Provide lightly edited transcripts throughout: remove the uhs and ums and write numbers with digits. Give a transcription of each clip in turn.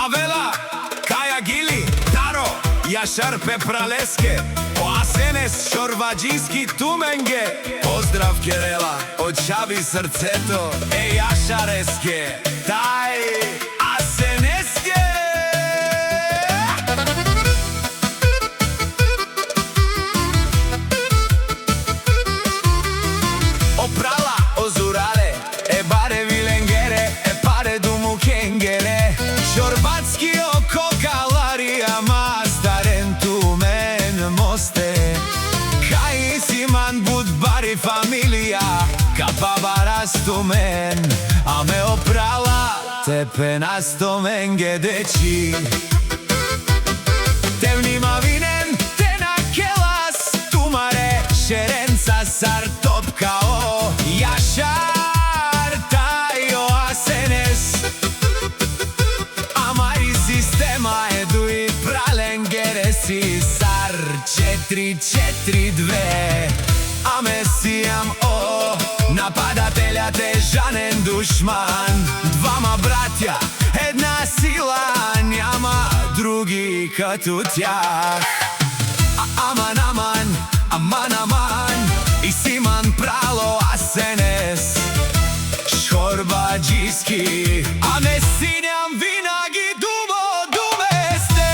Павела, Каја Гили, Таро, Јашар Пепралеске, Оасенес Шорбаџиски Туменге. Поздрав Керела, од Чави срцето е Јашареске, тај Асенеске. Опрала, озурале, е баре виленгере, е паре думу кенгере. Шорбатски око каларија мастарен тумен мосте. Кај симан будбари фамилија, капабарас тумен. А ме опрала, тепе настоменге дечи. Те внима винен, те на келас, тумаре, шеренца сар топкао. Јашар тај Оасенес, амари система едуи праленгере си сар 4-4-2. Аме сијам о, нападателјат е жанен душман. Двама братја, една сила, няма други като тях. Аман, аман, аман, аман, и симан прало Асенес Шорбаџиски. Аме сињам винаги думо думесте.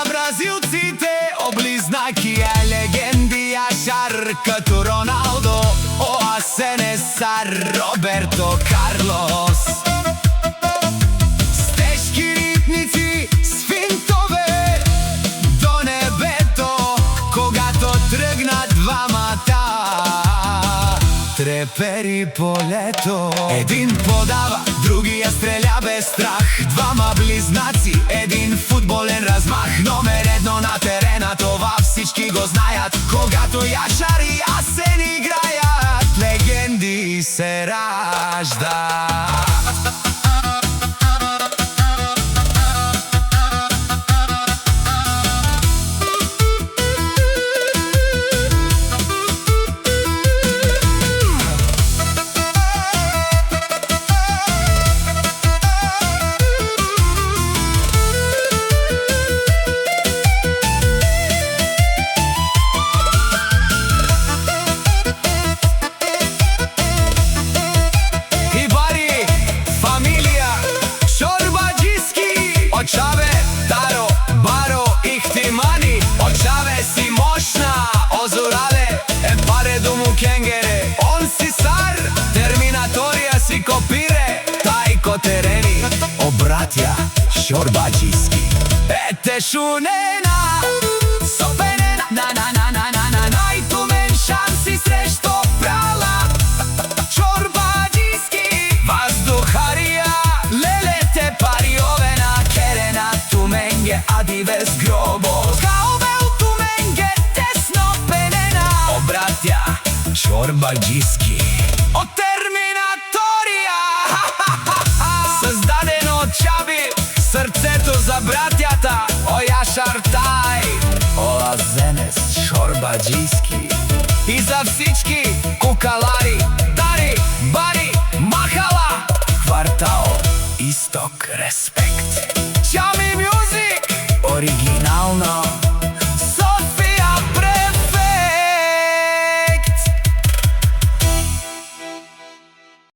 Бразилците облизнаки е легенди, Јашар като Роналдо, Оасенес сар Роберто Карлос. С тешки ритници, с финтове до небето, когато тръгнат двамата, трепери полето. Един подава, другия стреля без страх. Двама близнаци, един футболен размах. Номер едно на терена, това всички го знаят. Когато Јашар и Асен играят, легенди се раждат. Очаве, Таро, Баро, Ихтимани, очаве си мощна, озурале, е паре думу кенгере. Он си сар, терминаторија си копире, тај ко терени, обратја Шорбаџиски. Ете шунена, сопенена, на, најтумен шанси срещу прала Шорбаџиски. Ваздухарија, лелете пари овена, ади без гробос. Каубел туменге, тесно пенена, обратја Шорбаџиски. Од терминаторија, създадено од Чави, срцето за братјата, о Јашар тај Оасенес Шорбаџиски. И за всички кукалари, тари, бари, махала, квартал Исток, респект. Чави мюзик, оригинално.